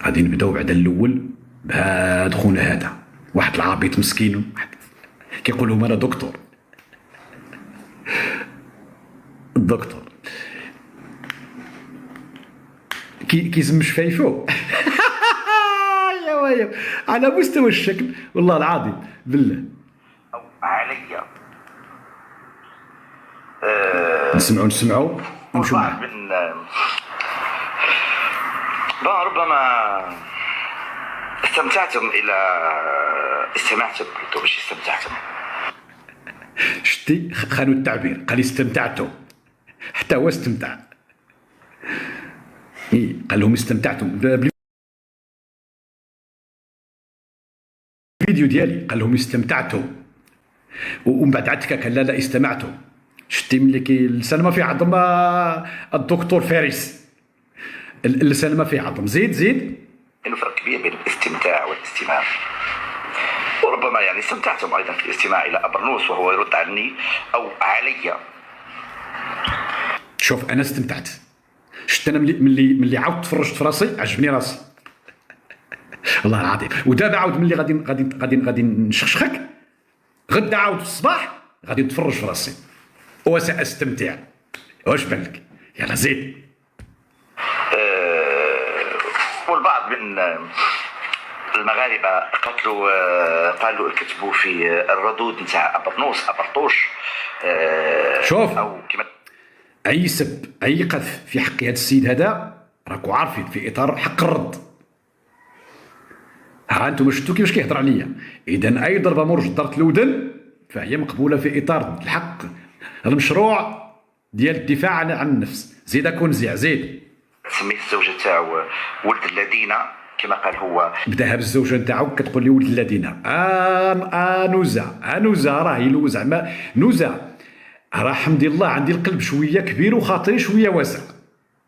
غادي نبداو بعدا الاول بهذا خونا هذا، واحد العابيط مسكين كيقول لهم انا دكتور. الدكتور كيسم شفايفو يا ويلي على مستوى الشكل والله العظيم بالله. او عليا نسمعوا نمشوا معاه. ربما استمتعتم استمعتم باش استمتعتم. شتي خانوا التعبير، قال استمتعتوا، حتى هو استمتع. قال لهم استمتعتم بالفيديو ديالي، قال لهم استمتعتوا، ومن بعد عاد قال لا استمعتوا. شتي ملي اللسان ما فيه عظم الدكتور فارس، اللسان ما فيه عظم. زيد انه فرق كبير بين الاستمتاع والاستماع، وربما يعني استمتعتم ايضا في الاستماع الى ابرنوس وهو يرد عني او علي. شوف انا استمتعت، شفت انا ملي عاودت تفرجت في راسي عجبني راسي والله العظيم. ودابا عاود ملي غادي نشخشخك غدا عاود في الصباح غادي نتفرج في راسي وساستمتع. واش بان لك؟ يلا زيد. والبعض من المغاربه قالوا كتبوا في الردود نتاع ابرطوش شوف او كما اي سب اي قذف في حق هذا السيد هذا راكو عارفين في اطار حق الرد. ها انتم شفتوا كيفاش كيهضر عليا. اذا اي ضربه مرج ضرت الودن فهي مقبوله في اطار الحق المشروع ديال الدفاع عن النفس. زيد اكون زيد. سميت الزوجه تاعو ولد الذين كما قال هو. بداها بالزوجه نتاعو كتقول لي ولد الذين. نوزه راهي لو زعما نوزه راه حمد الله عندي القلب شويه كبير وخاطري شويه واسع،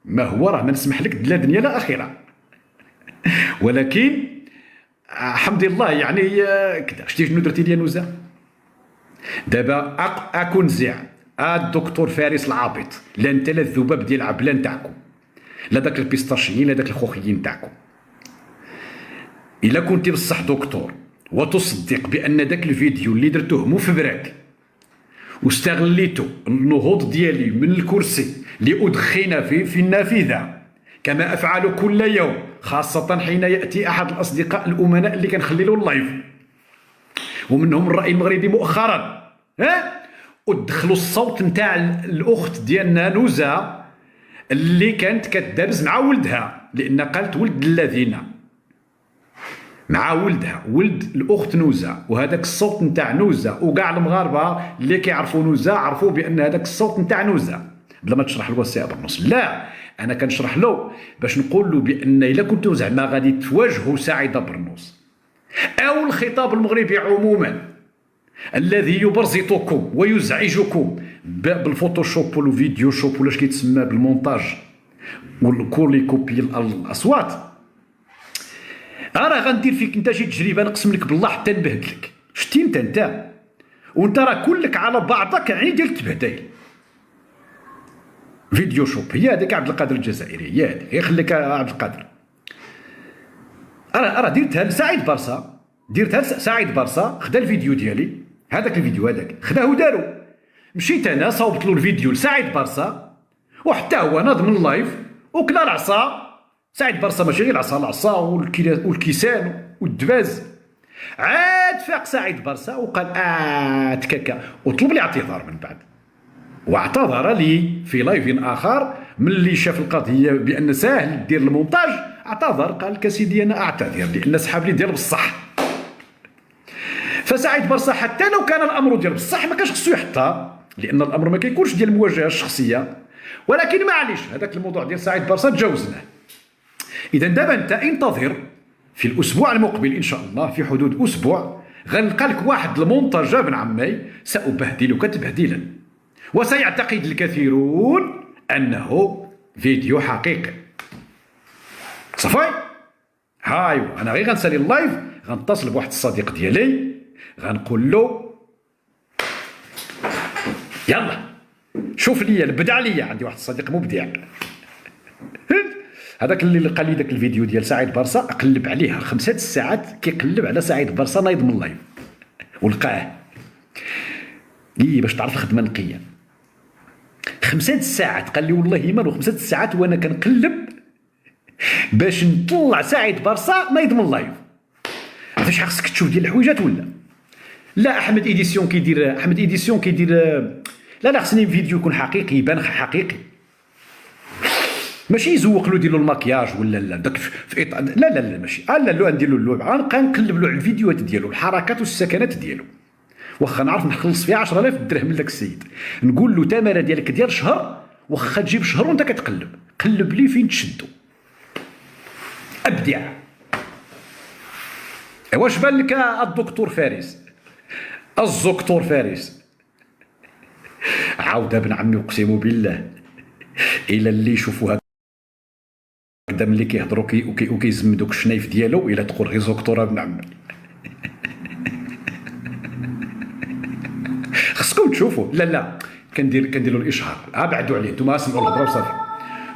ما هو راه ما نسمح لك لا دنيا لا اخره ولكن حمد الله يعني كذا. شتي شنو درتي لي نوزه؟ دابا اكون زيع الدكتور فارس العابط، لا انت لا الذباب ديال العبلان تاعكم، لا داك البيستاشيين لا داك الخوخيين تاعكم. الا كنتي بصح دكتور وتصدق بان داك الفيديو اللي درتوه مو في براك واستغليتو النهوض ديالي من الكرسي لأدخن في النافذة كما أفعل كل يوم، خاصة حين يأتي أحد الأصدقاء الأمناء اللي كنخلي له اللايف ومنهم الرأي المغربي مؤخرا، ودخلوا الصوت نتاع الأخت ديالنا نوزة اللي كانت كتدابز مع ولدها، لأن قالت ولد الذين مع ولدها ولد الاخت نوزه، وهذاك الصوت نتاع نوزه وكاع المغاربه اللي كيعرفوا نوزه عرفوا بان هذاك الصوت نتاع نوزه. بلا ما تشرح له السي ابرنوس، لا انا كنشرح له باش نقول له بان الا كنتو زعما غادي تواجهوا سعيد ابرنوس او الخطاب المغربي عموما الذي يبرزطكم ويزعجكم بالفوتوشوب والفيديو شوب ولا اش كيتسمى بالمونتاج والكولي كوبي الاصوات، راه غندير فيك انت شي تجربه نقسم لك بالله حتى نبهدلك. شتي انت وانت راه كلك على بعضك يعني ديال التبهديل. فيديو شوب هي هذيك عبد القادر الجزائري، هي هذيك خليك عبد القادر. راه درتها لسعيد برصه، سعيد برصه خدا الفيديو ديالي، هذاك الفيديو هذاك خداه ودارو، مشيت انا صوبت له الفيديو لسعيد برصه وحتى هو ناض من اللايف وكلا العصا. سعيد برصه ماشي غير العصا والكيسان والدباز. عاد فاق سعيد برصه وقال تكاكا وطلب لي اعتذار من بعد، واعتذر لي في لايف اخر ملي شاف القضيه بان ساهل دير المونتاج. اعتذر قال لك سيدي انا اعتذر لان سحاب لي ديال بصح. فسعيد برصه حتى لو كان الامر ديال بصح ما كانش خصو يحطها، لان الامر ما كيكونش ديال المواجهه الشخصيه، ولكن معليش هذاك الموضوع ديال سعيد برصه تجاوزناه. إذا دابا أنت انتظر في الأسبوع المقبل إن شاء الله، في حدود أسبوع غنلقى لك واحد المونتاج ابن عمي سأبهدلك تبهديلا، وسيعتقد الكثيرون أنه فيديو حقيقي. صافي؟ هايو أنا غير غنسالي اللايف، غنتصل بواحد الصديق ديالي غنقول له يلا شوف لي البدع ليا، عندي واحد الصديق مبدع هذاك اللي قال لي ذاك الفيديو ديال سعيد برصه اقلب عليها 5 ساعات كيقلب على سعيد برصه نايض من اللايف ولقاه باش تعرف الخدمه نقيه. 5 ساعات قال لي والله ما 5 ساعات وانا كنقلب باش نطلع سعيد برصه نايض من اللايف. فاش خاصك تشوف ديال الحويجات ولا لا؟ احمد ايديسيون كيدير لا خصني فيديو يكون حقيقي يبان حقيقي، ماشي يزوق له يدير له الماكياج ولا لا داك في لا ماشي لا ندير له اللعب، غنبقى نقلب له على الفيديوهات ديالو الحركات والسكنات ديالو، واخا نعرف نخلص فيها 10000 درهم من داك السيد، نقول له تماره ديالك ديال شهر، واخا تجيب شهر وانت كتقلب، قلب لي فين تشدو ابدع. واش بان لك الدكتور فارس؟ الزكتور فارس عاود ابن عمي اقسم بالله الى اللي يشوفوا هكذا ملي كيهضروا وكيزم دوك الشنايف ديالو الى تقول غير زكتور ابن عمي. خصكم تشوفوا. لا كندير له الاشهار، بعدوا عليه نتوما سمعوا الهضره وصافي.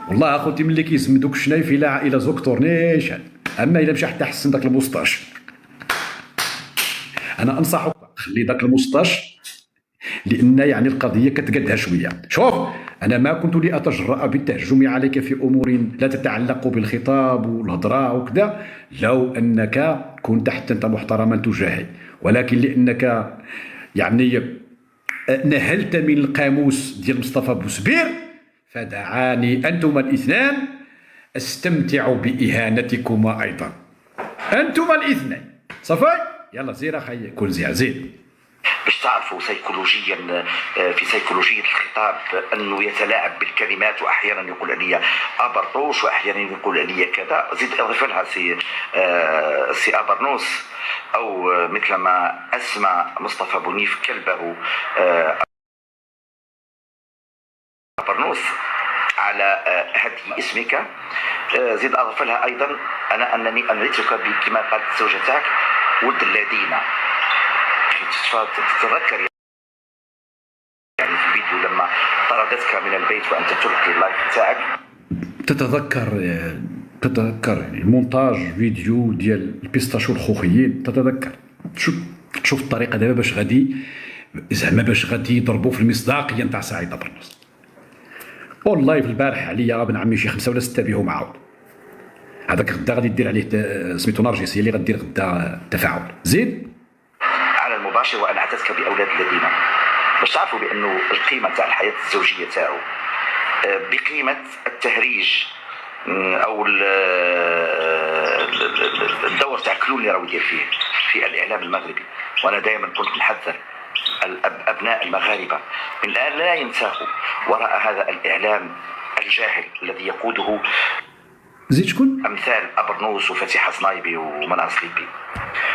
والله اخوتي ملي كيزم دوك الشنايف الى زكتور نيشان، اما الا مشى حتى حسن داك الموسطاش انا انصحك خلي داك الموسطاش، لان يعني القضيه كتقدها شويه. شوف انا ما كنت لاتجرأ بالتهجم عليك في امور لا تتعلق بالخطاب والهضره وكذا، لو انك كنت حتى انت محترما تجاهي، ولكن لانك يعني نهلت من القاموس ديال مصطفى بوسبير فدعاني انتما الاثنان استمتع باهانتكما ايضا، انتما الاثنين. صافي يلا زير اخي كل زين باش تعرفوا سيكولوجيا في سيكولوجية الخطاب أنه يتلاعب بالكلمات، وأحيانا يقول علي أبرطوش وأحيانا يقول علي كذا. زيد أضيف لها سي أبرنوس، أو مثل ما أسمى مصطفى بنيف كلبه أبرنوس على هدي اسمك. زيد أضيف لها أيضا أنني أنريتك كما قالت الزوجة تاعك ود الذين. تتذكر يعني في الفيديو لما طردتك من البيت وانت تلقي اللايف تاعك، تتذكر المونتاج فيديو ديال البيستاشو الخوخيين، تتذكر تشوف الطريقه دابا باش غادي زعما باش غادي يضربوا في المصداقيه نتاع سعيد برنس. والله في البارح عليا ابن عمي شي 5 ولا 6 بهم معاود. هذاك غدا غادي دير عليه سميتو نرجس، هي اللي غدير غدا التفاعل. زيد المباشر وأن أعتزك بأولاد الذين، باش تعرفوا بأنه القيمة تاع الحياة الزوجية تاعو بقيمة التهريج أو الدور تاع كلون اللي راهو يدير فيه في الإعلام المغربي. وأنا دائما كنت نحذر أبناء المغاربة من الآن لا ينساقوا وراء هذا الإعلام الجاهل الذي يقوده زيد شكون؟ أمثال أبرنوس وفتيحة صنايبي ومناص ليبي.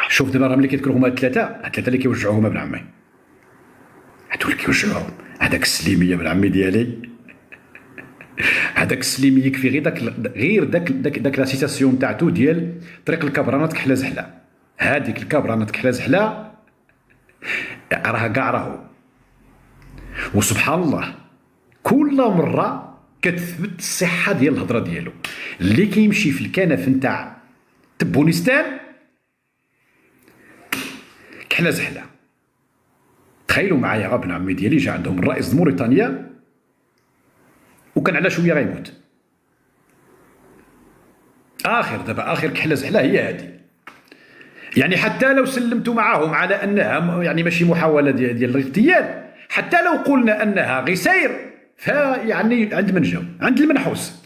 شوف دابا راه ملي كيذكروا هما الثلاثه اللي كيوجعوهم ابن عمي، هادو اللي كيوجعوهم، هذاك السليمي ابن عمي ديالي، هذاك السليمي يكفي غير داك لا سيتاسيون تاعتو ديال طريق الكبرانات كحله زحله، هذيك الكبرانات كحله زحله راها كاع راهو. وسبحان الله كل مره كتثبت الصحه ديال الهضره ديالو. اللي كيمشي في الكنف نتاع تبونستان كحله زحله. تخيلوا معايا ابن عمي ديالي جا عندهم الرئيس موريتانيا وكان على شويه غيموت. اخر كحله زحله هي هذه. يعني حتى لو سلمتوا معاهم على انها يعني ماشي محاوله ديال الاغتيال، حتى لو قلنا انها غسير، فيعني عند من جاو؟ عند المنحوس.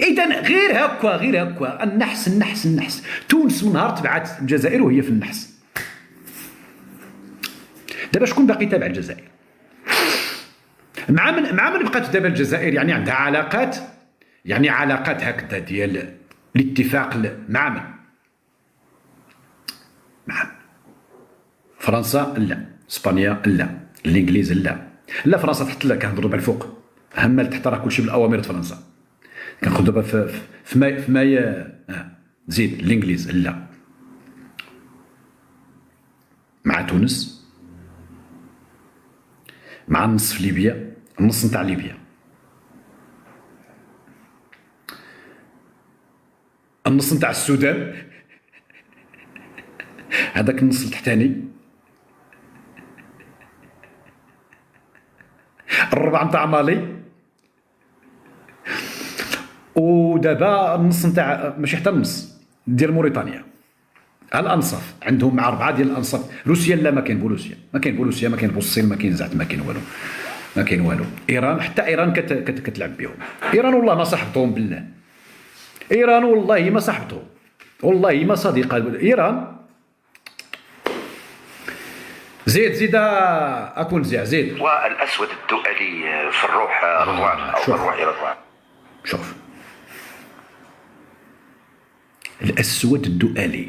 اذا غير هكا النحس. تونس من نهار تبعت الجزائر وهي في النحس. دابا شكون باقي تابع الجزائر؟ مع من بقات دابا الجزائر يعني عندها علاقات، يعني علاقات هكذا ديال الاتفاق مع من؟ مع فرنسا لا، اسبانيا لا، الانجليز لا فرنسا تحت لا كنهضروا دابا الفوق، هما تحت راه كلشي بالاوامر فرنسا. كناخذ دابا في ماي زيد الانجليز لا، مع تونس، مع النص في ليبيا، النص نتاع ليبيا. النص نتاع السودان، هذاك النص التحتاني، الربع نتاع مالي، ودابا النص نتاع ماشي حتى النص ديال موريتانيا. الانصاف عندهم مع 4 ديال الانصاف. روسيا لا، ما كاين بولوسيا، ما كاين بولوسيا، ما كاين بوصين، ما كاين زعت، ما كاين والو، ما كاين والو. ايران، حتى ايران كتلعب بهم. ايران والله ما صاحبتهم بالله، ايران والله ما صاحبتهم، والله ما صديقه ايران. زيد اكون زيد. والاسود الدؤلي في الروح رضوان، او في الروح رضوان. شوف، الاسود الدؤلي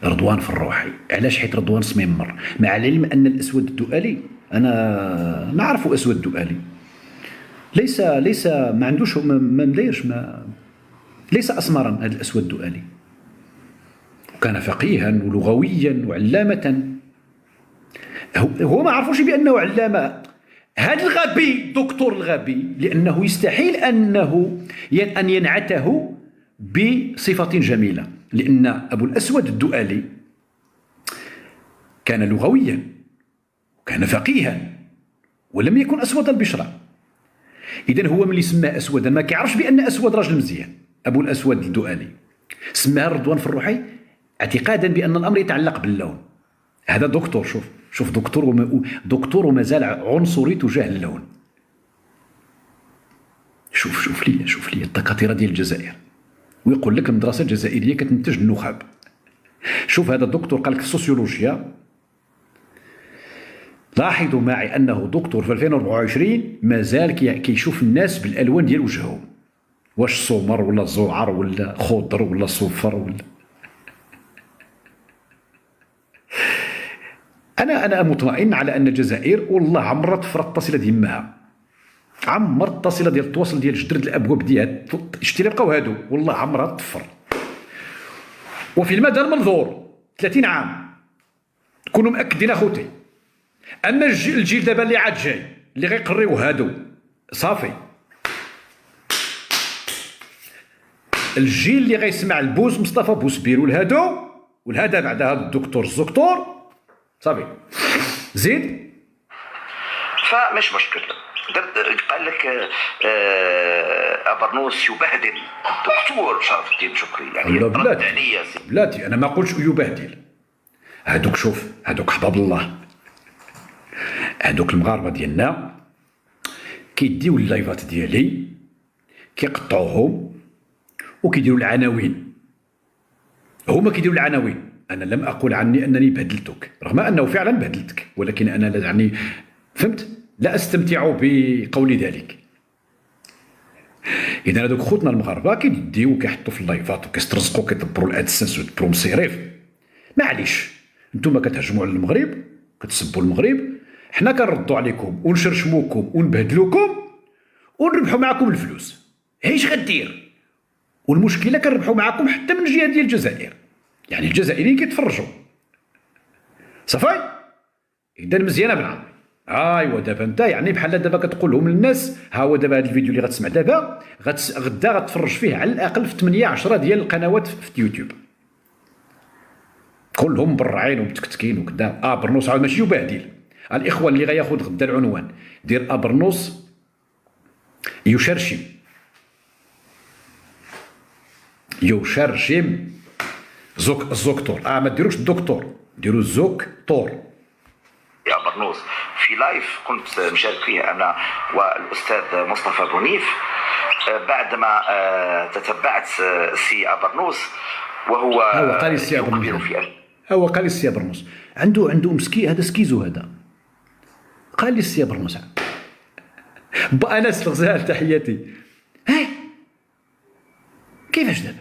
رضوان في الروحي. علاش؟ حيت رضوان سميمر، مع العلم ان الاسود الدؤلي انا نعرفه. اسود دؤلي ليس ما عندوش، ما مدايرش، ليس اسمرا. هذا الاسود الدؤلي وكان فقيها ولغويا وعلامه. هو ما عرفوش بانه علامه. هذا الغبي، دكتور الغبي، لانه يستحيل ان ينعته بصفة جميلة، لأن أبو الأسود الدؤلي كان لغويا، كان فقيها، ولم يكن أسود البشرة. إذن هو ملي سماه أسودا ما كيعرفش بأن أسود راجل مزيان. أبو الأسود الدؤلي سماه رضوان في الروحي اعتقادا بأن الأمر يتعلق باللون. هذا دكتور، شوف دكتور ومازال عنصري تجاه اللون. شوف لي الدكاترة ديال الجزائر، ويقول لك المدرسه الجزائريه كتنتج النخب. شوف هذا الدكتور قال لك السوسيولوجيا. لاحظوا معي انه دكتور في 2024 مازال كيشوف الناس بالالوان ديال وجههم، واش سمر ولا زعر ولا خضر ولا صفر ولا انا مطمئن على ان الجزائر والله عمرها تفرط التصله ديال يمها، عمر التصله ديال التواصل ديال جدرد الابواب ديالها. شتي اللي بقاو هادو والله عمرها تفر. وفي المدى المنظور 30 عام كونوا مأكدين اخوتي ان الجيل دابا اللي عاد جاي اللي غيقريو هادو صافي. الجيل اللي غيسمع البوز مصطفى بوسبير والهذا بعد هذا الدكتور الزكتور صافي. زيد فمش مشكل. قال لك أبرنوس يبهدل الدكتور شرف الدين شكري، يعني رد عليا بلاتي. انا ما قلتش يبهدل. هادوك شوف، هادوك حباب الله، هادوك المغاربه ديالنا كيديو اللايفات ديالي كيقطعوهم وكيديروا العناوين. هما كيديروا العناوين. انا لم اقل عني انني بهدلتك، رغم انه فعلا بهدلتك، ولكن انا لا يعني فهمت، لا استمتع بقول ذلك. اذا هذوك خوتنا المغاربه كيديو وكيحطوا في اللايفات وكيسترزقوا كيدبروا الادسنس ويدبروا مصيريف. معليش، نتوما كتهجموا على المغرب، كتسبوا المغرب، حنا كنردوا عليكم ونشرشموكم ونبهدلوكم ونربحوا معكم الفلوس. ايش غدير؟ والمشكله كنربحوا معكم حتى من جهه ديال الجزائر، يعني الجزائريين كيتفرجوا صافي. اذا مزيانه بنعم. ايوا دابا انت يعني بحال دابا كتقول لهم للناس ها هو دابا هذا الفيديو اللي غتسمع دابا غدا غتفرج فيه على الاقل في 8 10 ديال القنوات في يوتيوب كلهم برعين ومتكتكين وكذا. برنوس عاود ماشي يبهدل. الاخوه اللي غياخذ غدا العنوان دير برنوس يشرشم الزكتور. ما ديروش الدكتور، ديروا الزكتور. يا برنوس في لايف كنت مشارك فيه انا والاستاذ مصطفى بونيف بعدما تتبعت السي ابرنوس وهو قال السي ابرنوس، هو قال السي ابرنوس عنده مسكي هذا سكيزو هذا. قال لي السي ابرنوس انس الغزال تحياتي. هاي كيفاش دابا؟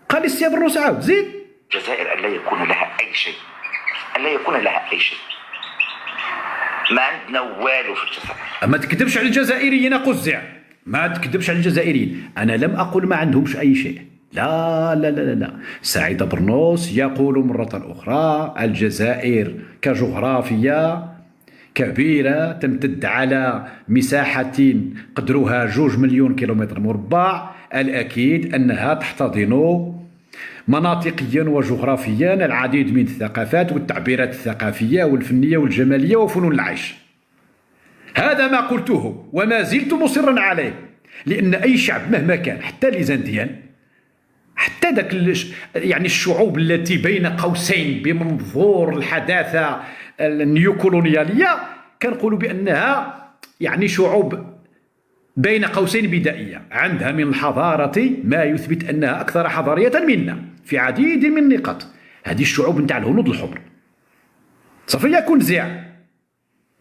قال لي السي ابرنوس عاود زيد. الجزائر ألا يكون لها أي شيء، ألا يكون لها أي شيء. ما عندنا والو في الجزائر. ما تكذبش على الجزائريين قزع، ما تكذبش على الجزائريين. أنا لم أقل ما عندهمش أي شيء، لا لا لا لا. سعيد برنوس يقول مرة أخرى الجزائر كجغرافيا كبيرة تمتد على مساحة قدرها 2 مليون كيلومتر مربع، الأكيد أنها تحتضن مناطقيا وجغرافيا العديد من الثقافات والتعبيرات الثقافية والفنية والجمالية وفنون العيش. هذا ما قلته وما زلت مصرا عليه، لأن أي شعب مهما كان، حتى ليزانديان، حتى ذاك يعني الشعوب التي بين قوسين بمنظور الحداثة النيوكولونيالية، كنقولوا بأنها يعني شعوب بين قوسين بدائية، عندها من الحضارة ما يثبت أنها أكثر حضارية منا في عديد من النقاط. هذه الشعوب نتاع الهنود الحمر صافي يكون زيع،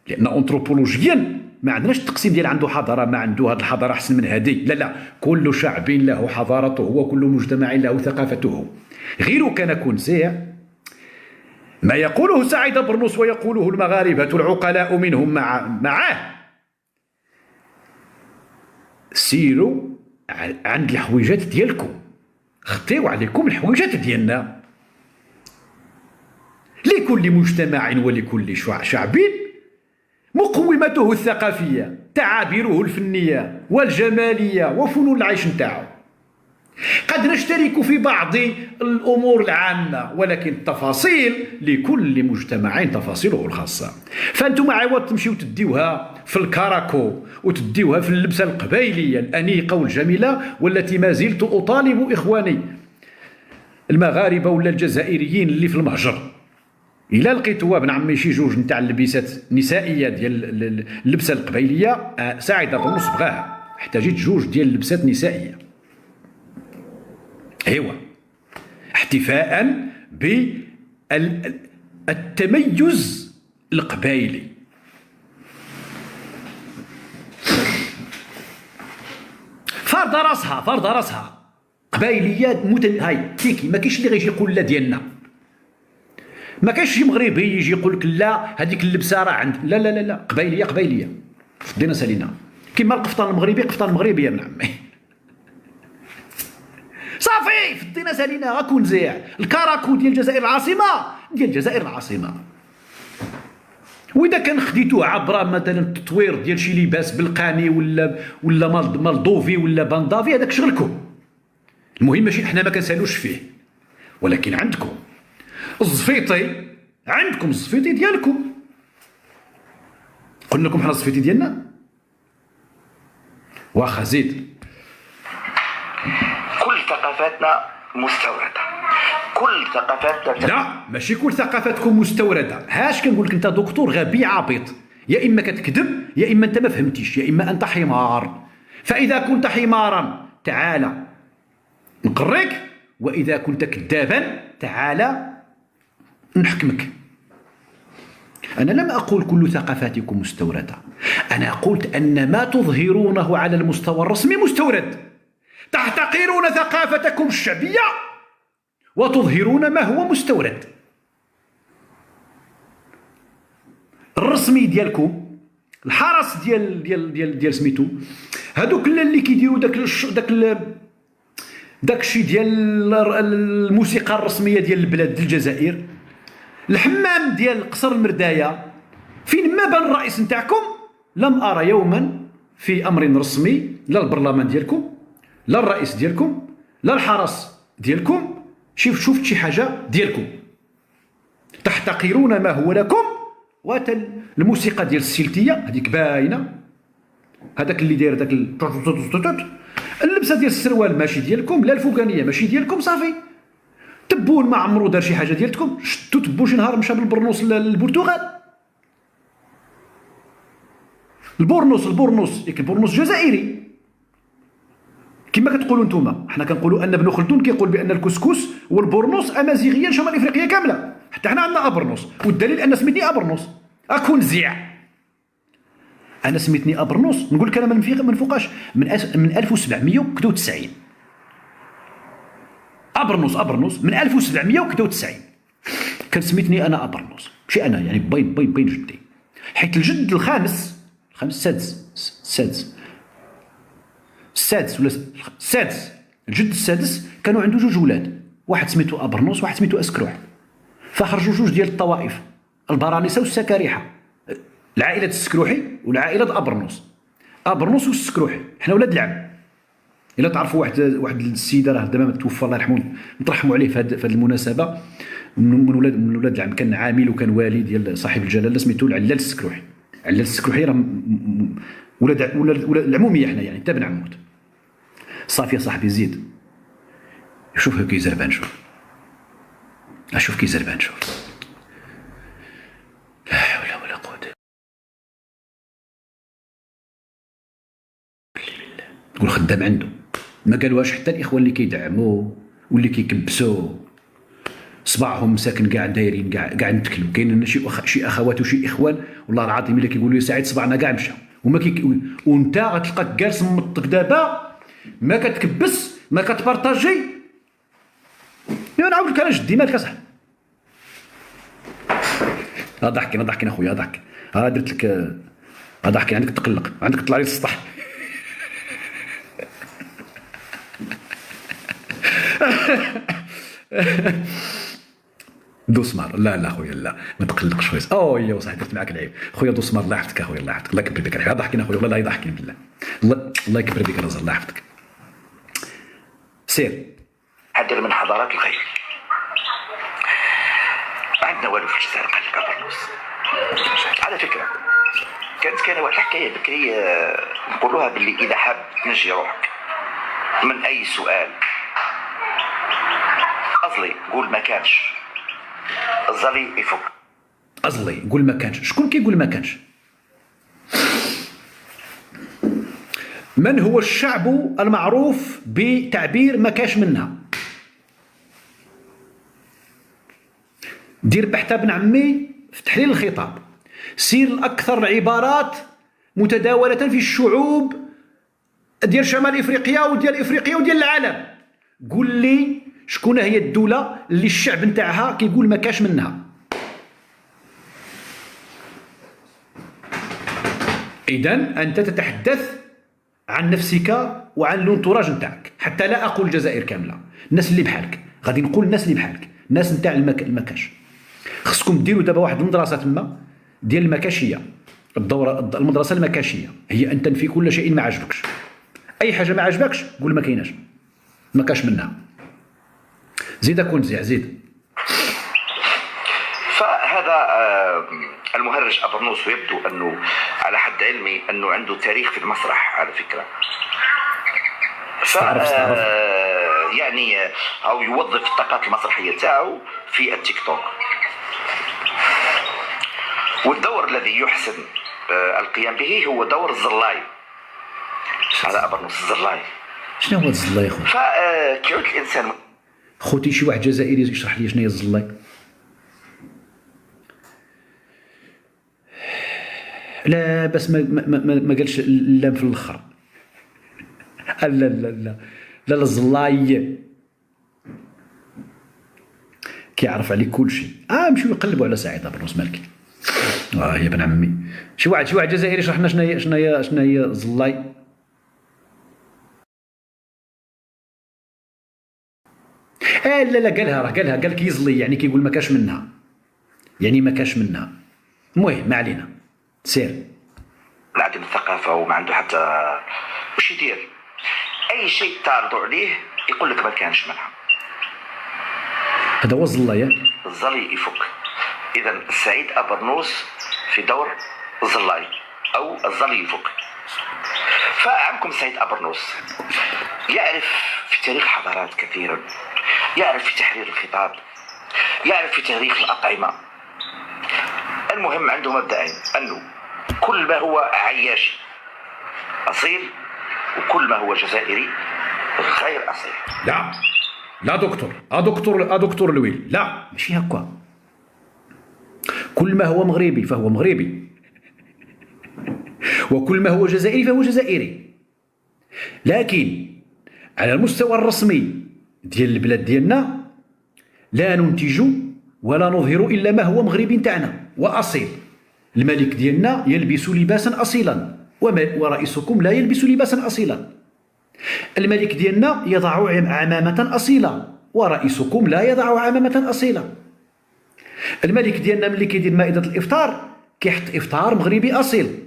لأن أنثروبولوجيا ما عندناش التقسيم ديال عنده حضارة ما عنده، هذه الحضارة أحسن من هذه، لا، كل شعب له حضارته وكل مجتمع له ثقافته. غير كان يكون زيع ما يقوله سعيد برنوس ويقوله المغاربة العقلاء منهم معه. سيروا عند الحويجات ديالكم، خطيو عليكم الحويجات ديالنا. لكل مجتمع ولكل شعب مقومته الثقافية، تعابيره الفنية والجمالية وفنون العيش نتاعو. قد نشترك في بعض الأمور العامة، ولكن التفاصيل لكل مجتمع تفاصيله الخاصة. فأنتم عوض تمشيو تديوها في الكاراكو وتديوها في اللبسة القبيلية الأنيقة والجميلة، والتي ما زلت أطالب إخواني المغاربة ولا الجزائريين اللي في المهجر، إلا لقيتوا ابن عمي شي جوج نتاع اللبسات نسائية ديال اللبسة القبيلية، سعيد برنوس بغاها، احتاجت جوج ديال اللبسات نسائية، ايوا، احتفاء بالتميز القبائلي. فرض راسها قبائليات هاي كيكي، ما كاينش اللي غيجي يقول لا ديالنا، ما كاينش شي مغربي يجي يقول لك لا هذيك اللبسه راه عند، لا قبائليه فدينا سالينا، كيما القفطان المغربي قفطان مغربي يا ابن عمي. صافي فدينا سالينا، غاكون زيع. الكاراكو ديال الجزائر العاصمه واذا كان خديتوه عبر مثلا التطوير ديال شي لباس بلقاني ولا مالدوفي ولا باندافي، هذاك شغلكم. المهم ماشي حنا ما كنسالوش فيه، ولكن عندكم الزفيطي ديالكم. قلنا لكم حنا الزفيطي ديالنا، واخا زيد. كل ثقافاتنا مستوردة، كل ثقافاتنا لا ماشي كل ثقافاتكم مستوردة. هاش كنقول لك انت دكتور غبي عبيط، يا اما كتكذب يا اما انت ما فهمتيش، يا اما انت حمار. فاذا كنت حمارا تعال نقريك، واذا كنت كذابا تعال نحكمك. أنا لم أقول كل ثقافاتكم مستوردة، أنا قلت أن ما تظهرونه على المستوى الرسمي مستورد. تحتقرون ثقافتكم الشعبية وتظهرون ما هو مستورد. الرسمي ديالكم، الحرس ديال سميتو، هذوك اللي كيديروا داك الشيء ديال الموسيقى الرسمية ديال البلاد ديال الجزائر، الحمام ديال قصر المرداية، فين ما بان الرئيس نتاعكم لم أرى يوما في أمر رسمي لا البرلمان ديالكم لا الرئيس ديالكم لا الحرس ديالكم شفت شي حاجة ديالكم. تحتقرون ما هو لكم، الموسيقى ديال السلتية هذيك باينة، هذاك اللي داير داك اللبسة ديال السروال ماشي ديالكم، لا الفوقانية ماشي ديالكم. صافي تبون ما عمرو دار شي حاجه ديالتكم، شتو تبو شي نهار مشى بالبرنوس للبرتغال. البرنوس ياك البرنوس جزائري كما كتقولوا نتوما. حنا كنقولوا ان ابن خلدون كيقول بان الكسكس والبرنوس امازيغيا شمال افريقيا كامله، حتى حنا عندنا ابرنوس، والدليل ان سميتني ابرنوس. اكون زيع انا سميتني ابرنوس، نقول لك انا من فوقاش من 1790 ابرنوس من 1790 كان سميتني انا ابرنوس، ماشي انا يعني بين جدي، حيت الجد الخامس السادس الجد السادس كانوا عنده جوج ولاد، واحد سميتو ابرنوس واحد سميتو اسكروح، فخرجوا جوج ديال الطوائف، البرانسه والسكاريحه، العائله السكروحي والعائله ابرنوس والسكروحي، حنا ولاد العم. الا تعرفوا واحد السيده راه دابا توفى الله يرحمه، نترحموا عليه في هذه المناسبه، من ولاد العم، كان عامل وكان والي ديال صاحب الجلاله سميتو العلال السكروحي. العلال السكروحي راه ولاد العموميه حنا، يعني حتى بن عموت. صافي صاحبي زيد شوف كي زربان، شوف كي زربان، شوف لا حول ولا قوه الا بالله. تقول خدام عنده، ما قالوهاش حتى الاخوان اللي كيدعموه واللي كيكبسوه، صباعهم ساكن كاع دايرين كاع نتكلوا. كاين شي اخوات وشي اخوان والله العظيم الا كيقولوا يا سعيد صباعنا كاع مشى، وانت غتلقاك جالس مطق دابا ما كتكبس ما كتبارطاجي. يا نعاود لك انا جدي مالك اصاحبي. ضحكين اخويا ضحك. درت لك ضحكي، عندك تقلق، عندك تطلع لي للسطح. دوسمار لا خويا لا ما تقلقش خويا. يا صاحبي درت معاك العيب خويا دوسمار. الله يحفظك اخويا، الله يحفظك، الله يكبر بك. ضحكين اخويا والله يضحكين بالله، الله يكبر بك الرزق، الله يحفظك. سير. حذر من حضارات الخير. ما عندنا والو في الجزائر قال لك ابرنوس. على فكره كان واحد الحكايه بكري نقولوها باللي اذا حاب تنجي روحك من اي سؤال أصلي قول ما كانش، الظلي يفك. أصلي قول ما كانش. شكون كيقول ما كانش؟ من هو الشعب المعروف بتعبير ما كاش منها؟ دير بحث ابن عمي في تحليل الخطاب، سير الأكثر عبارات متداولة في الشعوب ديال شمال إفريقيا وديال إفريقيا وديال العالم. قول لي شكون هي الدولة اللي الشعب نتاعها كيقول ما كاش منها؟ إذن أنت تتحدث عن نفسك وعن الانتوراج نتاعك، حتى لا أقول الجزائر كاملة، الناس اللي بحالك، غادي نقول الناس اللي بحالك، الناس نتاع المكاش. خصكم ديروا دابا واحد المدرسة تما ديال المكاشية، المدرسة المكاشية هي أن تنفي كل شيء ما عجبكش. أي حاجة ما عجبكش قول ما كايناش، ما كاش منها. زيد كون زيد. فهذا المهرج أبرنوس، ويبدو أنه على حد علمي أنه عنده تاريخ في المسرح على فكرة. استعرف. يعني أو يوظف الطاقات المسرحية تاعو في التيك توك. والدور الذي يحسن القيام به هو دور الزلاي. هذا أبرنوس الزلاي. شنو هو الزلاي يا خويا؟ فكيعود الإنسان خوتي شي واحد جزائري يشرح لي شنو هي الزلاي. لا بس ما قالش اللام في الاخر. لا لا لا لا الزلاي كيعرف عليك كل شيء. مشيو يقلبوا على سعيد أبرنوس مالك. يا بن عمي شي واحد جزائري يشرح لنا شنو هي الزلاي. لا قالها قال كيزلي، يعني كيقول ما كاش منها، يعني ما كاش منها. المهم ما علينا، سير. عدم الثقافة وما عنده حتى وش يدير، أي شيء تعرضوا عليه يقول لك ما كانش منها. هذا هو الزلاي. الزلي يفك. إذا سعيد أبرنوس في دور الزلاي أو الزلي يفك. فعمكم سعيد أبرنوس يعرف في تاريخ حضارات كثيرا، يعرف في تحرير الخطاب، يعرف في تاريخ الأطعمة. المهم عنده مبدأين، أنه كل ما هو عياشي أصيل، وكل ما هو جزائري غير أصيل. لا دكتور لويل، لا ماشي هكا. كل ما هو مغربي فهو مغربي، وكل ما هو جزائري فهو جزائري. لكن على المستوى الرسمي ديال البلاد ديالنا لا ننتج ولا نظهر إلا ما هو مغربي نتاعنا وأصيل. الملك ديالنا يلبس لباسا أصيلا، ورئيسكم لا يلبس لباسا أصيلا. الملك ديالنا يضع عمامة أصيلة، ورئيسكم لا يضع عمامة أصيلة. الملك ديالنا ملي كيدير مائدة الإفطار كيحط إفطار مغربي أصيل.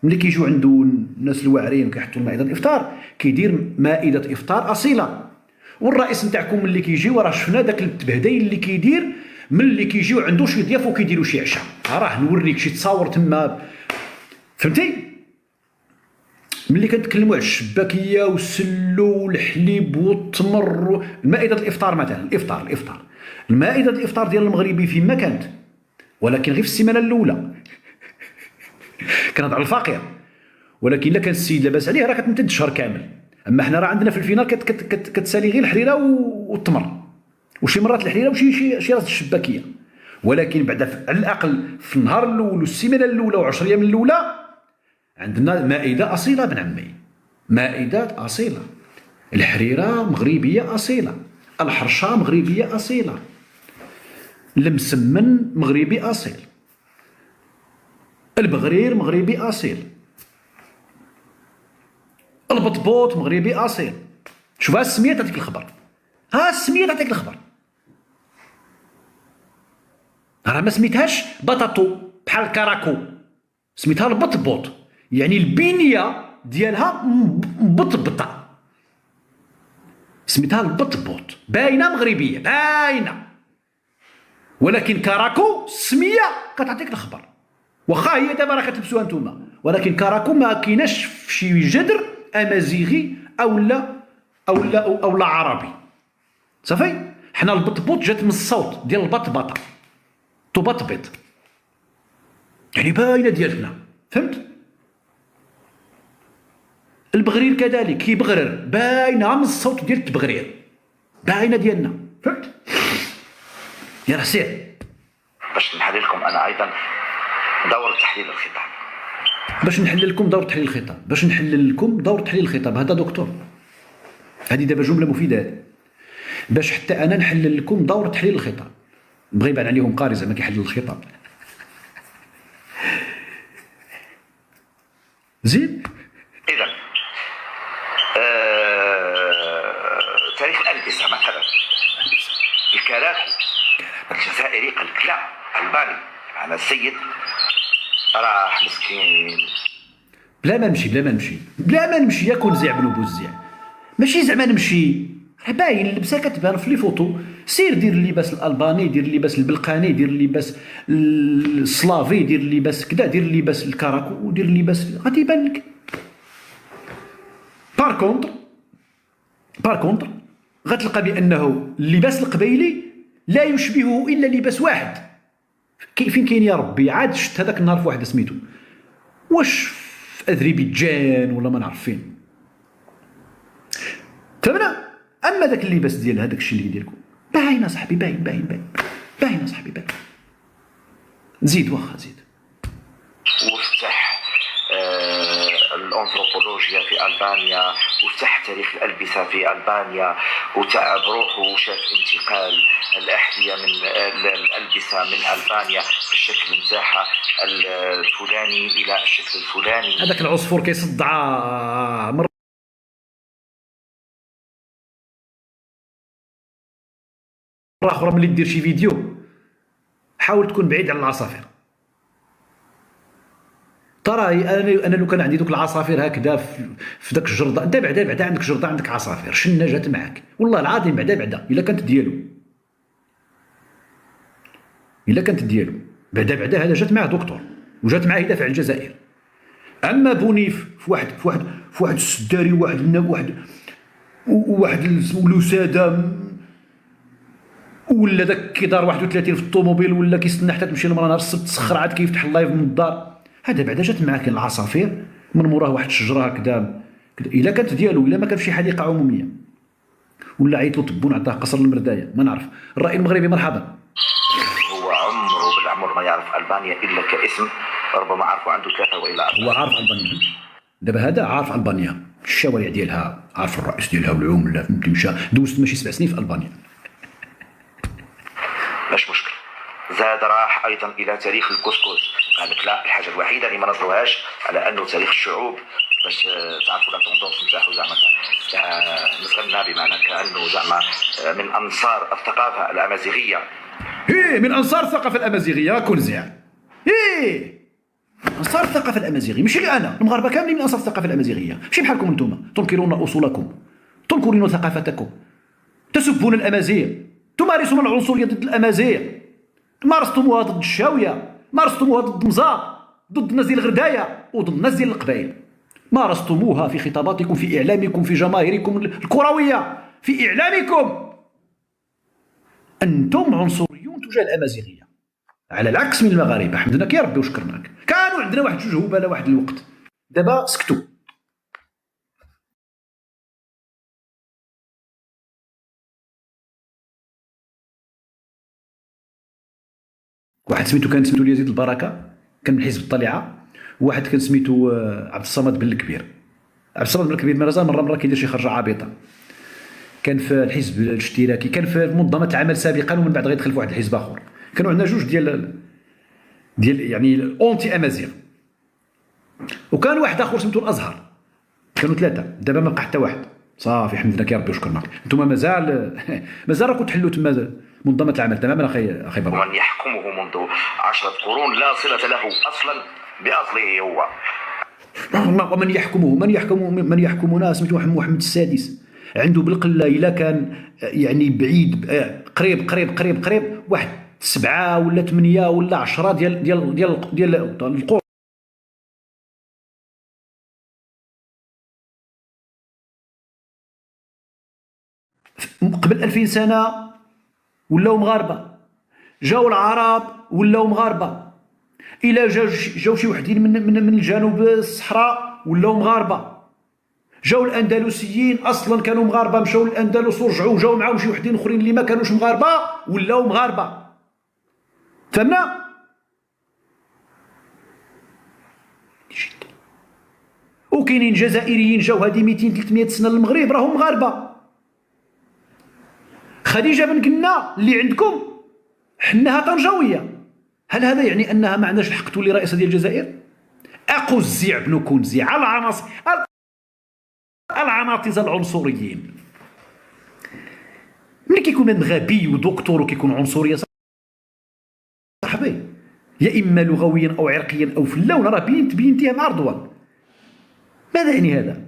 ملي كيجيو عنده الناس الواعرين وكيحطوا مائده الافطار كيدير مائده افطار اصيله. والرئيس نتاعكم ملي كيجيو راه شفنا داك التبهديل اللي كيدير ملي كيجيو عنده شي ضياف وكيديروا شي عشاء. راه نوريك شي تصاور تما، فهمتي؟ ملي كنتكلموا على الشباكيه والسلو والحليب والتمر، المائده الافطار مثلا، الافطار المائده الافطار ديال المغربي فين ما كانت، ولكن غير في السيمانه الاولى كانت على الفقير، ولكن الا كان السيد لاباس عليه راه كتمتد الشهر كامل. اما حنا راه عندنا في الفينال كتسالي غير الحريره والتمر، وشي مرات الحريره وشي راس الشباكيه، ولكن بعدا على الاقل في النهار الاول والسيمانه الاولى و10 ايام الاولى عندنا مائده اصيله بن عمي، مائدات اصيله. الحريره مغربيه اصيله، الحرشه مغربيه اصيله، المسمن مغربي اصيل، البغرير مغربي اصيل، البطبوط مغربي اصيل. شوف ها السميه تعطيك الخبر، ها السميه تعطيك الخبر. راه ما سميتهاش بطاطو بحال الكراكو، سميتها البطبوط، يعني البنيه ديالها مبطبطه، سميتها البطبوط، باينه مغربيه باينه، ولكن كراكو السميه كتعطيك الخبر. واخا هي دابا راه كتلبسوها نتوما، ولكن كراكو ما كايناش في شي جذر امازيغي او لا عربي. صافي. حنا البطبوط جات من الصوت ديال البطبطه، تبطبط، يعني باينه ديالنا، فهمت؟ البغرير كذلك كيبغرر، باينه من الصوت ديال التبغرير، باينه ديالنا، فهمت؟ يا سير باش نحلل لكم انا ايضا دور تحليل الخطاب. باش نحلل لكم دور تحليل الخطاب، باش نحلل لكم دور تحليل الخطاب. هذا دكتور، هذه دابا جمله مفيده، باش حتى انا نحلل لكم دور تحليل الخطاب. بغى يبان عليهم قاري زعما كيحلل الخطاب. زين. اذا تاريخ الألبسة مثلا، الكراكو الجزائري قال لك لا الباني، انا السيد راح مسكين. بلا ما نمشي ياكل زع بن بوزع، ماشي زعما نمشي، راه باين اللبسه كتبان في لي فوتو. سير دير اللباس الالباني، دير اللباس البلقاني، دير اللباس السلافي، دير اللباس كذا، دير اللباس الكراكو، ودير اللباس غادي يبان لك. بار كونتر غتلقى بانه اللباس القبيلي لا يشبهه الا لباس واحد. فين كاين يا ربي؟ عاد شفت هذاك النهار في واحد سميتو، واش في اذربيجان ولا ما نعرف فين، فهمنا؟ اما ذاك اللباس ديال هذاك الشيء اللي يديركم باين اصاحبي، باين اصاحبي، باين. زيد واخا زيد. وافتح الانثروبولوجيا في البانيا، وافتح تاريخ الالبسه في البانيا، وتاع بروحه وشاف انتقال الاحذيه من الالبسه من البانيا بالشكل نتاعها الفلاني الى الشكل الفلاني. هذاك العصفور كيصدع مرة اخرى ملي دير شي فيديو حاول تكون بعيد على العصافير. ترى انا لو كان عندي دوك العصافير هكذا في داك الجرده، انت بعدا عندك جرده، عندك عصافير، شنه جات معاك والله العظيم، بعدا الا كانت ديالو، بعدا هذا جات معاه دكتور وجات معاه يدافع عن الجزائر. اما بونيف في واحد السداري، واحد الوساده، ولا داك كيدار 31 في الطوموبيل، ولا كيستنى حتى تمشي المراه نهار السبت تسخر عاد كيفتح اللايف من الدار. هذا بعدا جات معاه كاين العصافير من موراه واحد الشجره هكذا، الا كانت ديالو، الا ما كان في شي حديقه عموميه، ولا عيط له تبون عطاه قصر المردايه، ما نعرف. الراي المغربي مرحبا. هو عمره بالعمر ما يعرف البانيا الا كاسم، ربما عرفوا عنده 3 والى 4. هو عارف البانيا دابا، هذا عارف البانيا، الشوارع ديالها، عارف الرئيس ديالها والعمله، فهمتي؟ دوزت ماشي 7 سنين في البانيا. مش مشكل. زاد راح ايضا الى تاريخ الكسكس، قال لك لا الحاجه الوحيده اللي ما نظروهاش على انه تاريخ الشعوب، باش تعرفوا لا توندونس نتاعو زعما نتغنى بمعنى كانه زعما من انصار الثقافه الامازيغيه. من انصار الثقافه الامازيغيه كون زعما انصار الثقافه الامازيغيه، ماشي غير انا، المغاربه كاملين من انصار الثقافه الامازيغيه، ماشي بحالكم انتم تنكرون اصولكم، تنكرون ثقافتكم، تسبون الامازيغ، تمارسون العنصريه ضد الامازيغ، مارستموها ضد الشاويه، مارستموها ضد مزار، ضد الناس ديال الغردايه وضد الناس ديال القبائل، مارستموها في خطاباتكم، في اعلامكم، في جماهيركم الكرويه، في اعلامكم. انتم عنصريون تجاه الامازيغيه على العكس من المغاربه. حمدناك يا ربي وشكرناك. كانوا عندنا واحد جوج هباله واحد الوقت، دابا سكتوا. واحد سميتو كان سميتو يزيد البركه، كان من حزب الطليعه، وواحد كان سميتو عبد الصمد بن الكبير. عبد الصمد بن الكبير مازال مره كيدير شي خرجه عابطه، كان في الحزب الاشتراكي، كان في منظمه العمل سابقا، ومن بعد غيدخل في واحد الحزب اخر. كانوا عندنا جوج ديال يعني الاونتي امازيغ، وكان واحد اخر سميتو الازهر. كانوا ثلاثه، دابا ما بقى حتى واحد. صافي حمدناك يا ربي وشكرناك. انتم مازال راكم تحلوا تما منظمه العمل تماما اخي بابا. ومن يحكمه منذ 10 قرون لا صله له اصلا باصله هو. من يحكمنا سميتو محمد السادس، عنده بالقله الا كان يعني بعيد قريب واحد 7 ولا 8 ولا 10 ديال القرون. قبل 2000 سنه ولاو مغاربه، جاو العرب ولاو مغاربه، الى جاو شي وحدين من الجنوب الصحراء ولاو مغاربه، جاو الاندلسيين اصلا كانوا مغاربه، مشاو للاندلس ورجعوا، جاو معاهم شي وحدين اخرين اللي ما كانوش مغاربه ولاو مغاربه. فهمنا؟ وكاينين جزائريين جاو هذه 200 300 سنه للمغرب راهم مغاربه. خديجه بن كنا اللي عندكم حناها طنجاويه، هل هذا يعني انها ما عندناش الحق تولي رئيسه ديال الجزائر؟ اقزع بن كنزي على العناطزه العنصريين. ملي كيكون غبي ودكتور وكيكون عنصري صاحبي، يا اما لغويا او عرقيا او في اللون، راه بينتيها مع رضوان. ماذا يعني هذا؟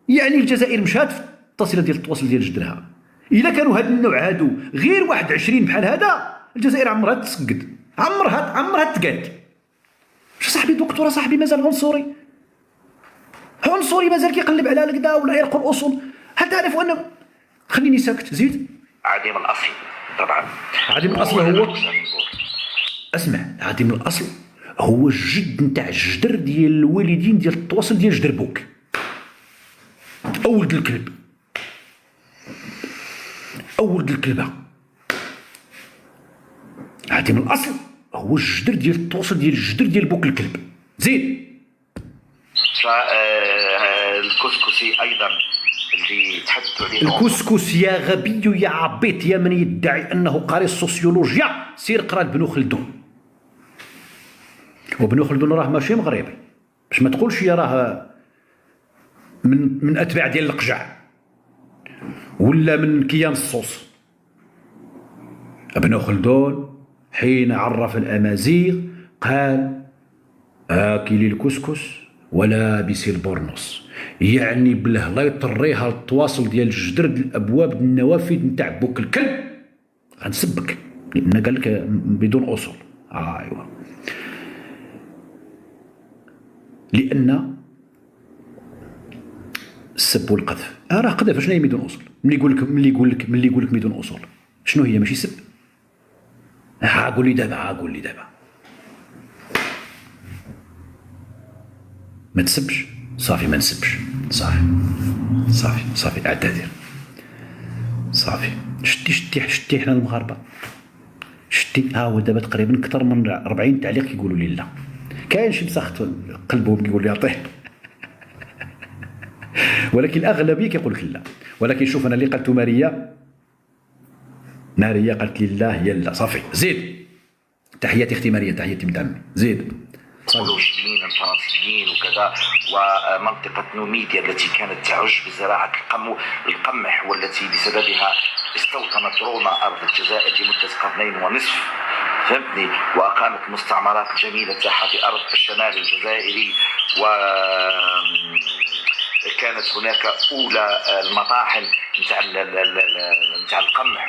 يعني الجزائر مشات في التصله ديال التواصل ديال جدرها. الا كانوا هاد النوع هادو غير واحد 20 بحال هذا، الجزائر عمرها تسقد، عمرها تقاد. شو صاحبي دكتور صاحبي مازال عنصري مازال كيقلب على الكدا ولا يرقوا الاصول. هل تعرف انه خليني ساكت زيد. عديم الاصل طبعا. عديم الاصل هو اسمع، عديم الاصل هو الجد نتاع الجدر ديال الوالدين ديال التواصل ديال جدر بوك، او ولد الكلب، او ولد الكلبه. عديم الاصل هو الجدر ديال التواصل ديال الجدر ديال بوك الكلب. زين. الكسكسي ايضا اللي تحدثوا عليه، الكسكس يا غبي يا عبيط يا من يدعي انه قاري السوسيولوجيا، سير قرا ابن خلدون. وابن خلدون راه ماشي مغربي، باش ما تقولش يا راه من اتباع ديال القجع ولا من كيان الصوص. ابن خلدون حين عرف الامازيغ قال آكلي الكسكس ولابسي البرنس، يعني بالهلا يطريها التواصل ديال الجدر ديال الابواب ديال النوافذ نتاع بوك الكلب غنسبك، لان قال لك بدون اصول. ايوا، لان السب والقذف راه قذف. شنو هي بدون اصول؟ ملي يقول لك بدون اصول شنو هي؟ ماشي سب. قول لي دابا ما تسبش. صافي ما نسبش. صافي اعتذر. صافي شتي حنا المغاربه شتي. ها هو دابا تقريبا اكثر من 40 تعليق كيقولوا لي لا. كاين شي مسخت قلبهم كيقول لي عطيه ولكن الاغلبيه كيقول لك لا. ولكن شوف انا اللي قلته ماريا قالت لي لا هي لا. صافي زيد. تحياتي اختي ماريا، تحياتي من عمي. زيد. الإيكولوجيين الفرنسيين وكذا، ومنطقة نوميديا التي كانت تعج بزراعة القمح والتي بسببها استوطنت روما أرض الجزائر لمدة قرنين ونصف، فهمتني، وأقامت مستعمرات جميلة تاعها في أرض الشمال الجزائري، وكانت هناك أولى المطاحن نتاع القمح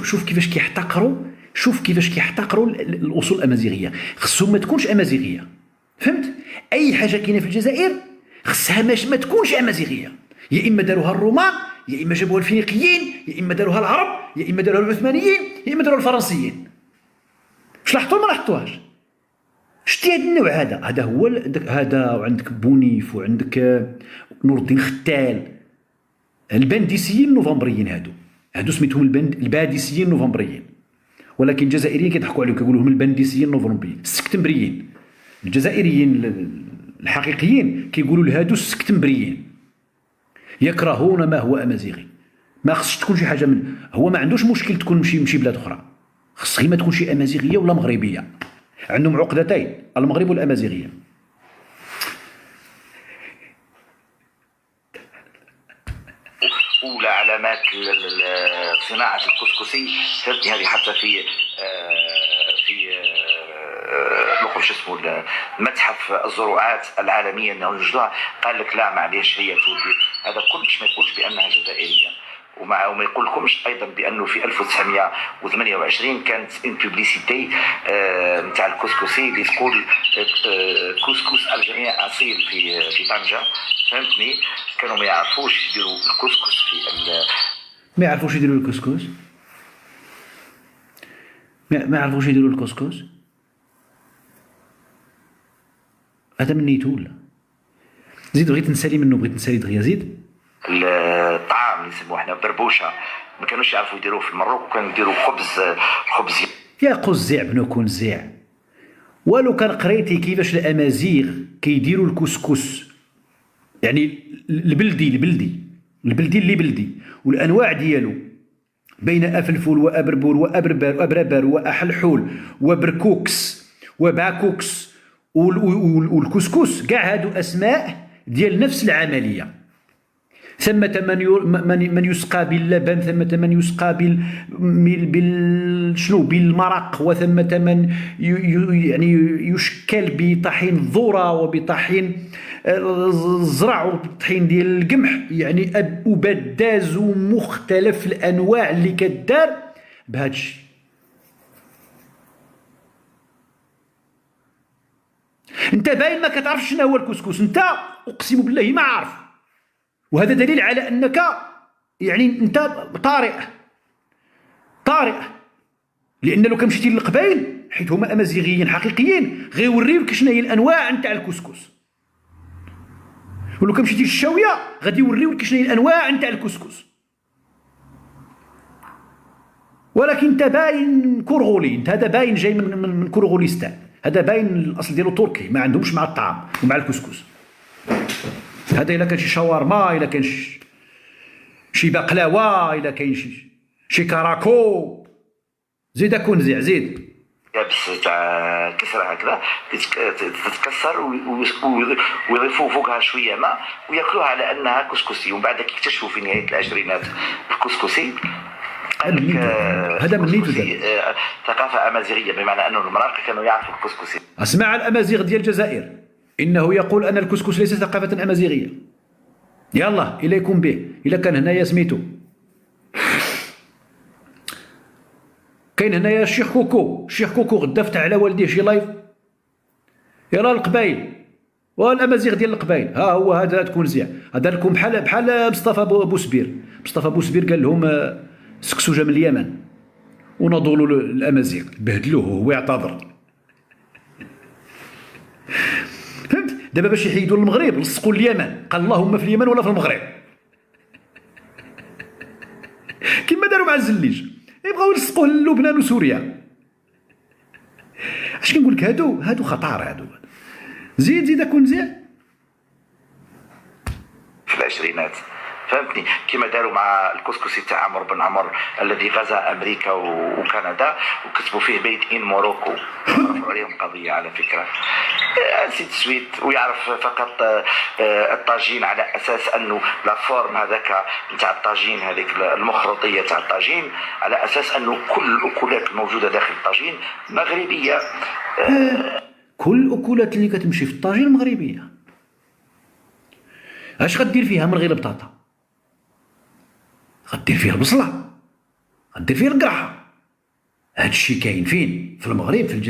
شوف كيفاش كيحتقروا، شوف كيفاش كيحتقروا الاصول الامازيغيه. خصهم ما تكونش امازيغيه، فهمت؟ اي حاجه كاينه في الجزائر خصها ما تكونش امازيغيه. يا اما داروها الرومان، يا اما جابوها الفينيقيين، يا اما داروها العرب، يا اما داروها العثمانيين، يا اما داروها الفرنسيين. واش لاحظتوا ما لاحظتوهاش؟ شتي هذا النوع هذا هو هذا. وعندك بونيف وعندك نور الدين ختال، البنديسيين النوفمبريين، هادو سميتهم الباديسيين النوفمبريين، ولكن الجزائريين كيضحكوا عليهم كيقولوا لهم البنديسيين النوفمبريين، السكتمبريين. الجزائريين الحقيقيين كيقولوا لهادو السكتمبريين. يكرهون ما هو امازيغي. ما خصش تكون شي حاجه من، هو ما عندوش مشكل تكون شي بلاد اخرى، خص غير ما تكون شي امازيغيه ولا مغربيه. عندهم عقدتين، المغرب والامازيغيه. أولى علامات صناعة الكسكسي، فهمتني، هذه حتى في نقول شو اسمه متحف الزروعات العالمية انه يوجدوها، قال لك لا معليش هي تودي هذا كل باش ما يقولش بانها جزائرية، وما يقول لكمش ايضا بانه في 1928 كانت ان بوبليسيتي نتاع الكسكسي اللي تقول كسكس الجميع اصيل في طنجة، فهمتني. كانوا ما يعرفوش يديروا الكسكس ما يعرفوش يديروا الكسكس، ما يعرفوش يديروا الكسكس. هذا من نيتو ولا زيد؟ بغيت نسالي منه، بغيت نسالي دغيا زيد. الطعام اللي نسموه احنا بربوشه ما كانوش يعرفوا يديروه في المروك، كانوا يديروا خبز يا قزع بنو كنزع. ولو كان قريتي كيفاش الامازيغ كيديروا الكسكس، يعني البلدي اللي بلدي، والانواع ديالو بين افلفول وابربول وابربر واحلحول وبركوكس وباكوكس والكسكس، كاع هادو اسماء ديال نفس العمليه. ثمة من يسقى باللبن، ثمة من يسقى بالمرق، وثمة من يعني يشكل بطحين الذرة وبطحين الزرع وبطحين ديال القمح، يعني وبداز ومختلف الانواع اللي كدار بهذا الشيء. انت باين ما كتعرفش شنو هو الكسكس، انت اقسم بالله ما عارف، وهذا دليل على انك يعني انت طارئ، لان لو كان مشيتي للقبائل حيت هما امازيغيين حقيقيين غيوريوك شنو هي الانواع نتاع الكسكس، ولو كان مشيتي للشاويه غادي يوريوك شنو هي الانواع نتاع الكسكس. ولكن انت باين كورغولي، انت هذا باين جاي من كورغوليستان، هذا باين الاصل ديالو تركي، ما عندهمش مع الطعام ومع الكسكس. هذا الا كان شي شاورما، الا كان شي بقلاوه، الا كاين شي كراكو، زيد كنزع زيد يابس تاع كسره هكذا تتكسر ويضيفوا فوقها شويه ماء وياكلوها على انها كسكسي. ومن بعد اكتشفوا في نهايه العشرينات الكسكسي. هذا من نيتو ثقافه امازيغيه، بمعنى انه المراقه كانوا يعرفوا الكسكسي. اسمع الامازيغ ديال الجزائر، انه يقول ان الكسكس ليس ثقافه امازيغيه. يلا اليكم به، الا كان هنايا سميتو كاين هنايا الشيخ كوكو غدا فتح على والديه شي لايف. يلا القبايل والامازيغ ديال القبايل، ها هو هذا تكون زيع، هذا لكم بحال مصطفى بوسبير قال لهم سكسو جا من اليمن ونضلوا الامازيغ، بهدلوه وهو يعتذر. فهمت؟ دابا باش يحيدوا المغرب لصقوا اليمن، قال اللهم في اليمن ولا في المغرب. كما داروا مع الزليج، يبغاو يلصقوه للبنان وسوريا. اش كنقول لك، هادو خطار هادو. زيد كون زيد. في العشرينات فهمتني، كما داروا مع الكسكسي تاع عمرو بن عمر الذي غزا امريكا وكندا وكتبوا فيه ميد ان موروكو. يعرفوا عليهم قضيه على فكره، نسيت سويت. ويعرف فقط الطاجين على اساس انه لا فورم هذاك نتاع الطاجين، هذيك المخرطيه تاع الطاجين، على اساس انه كل الاكلات الموجوده داخل الطاجين مغربيه. كل الاكلات اللي كتمشي في الطاجين مغربيه. اش غدير فيها من غير البطاطا؟ غدير فيها البصله، غدير فيها القرعه. هادشي كاين فين؟ في المغرب، في الجزائر.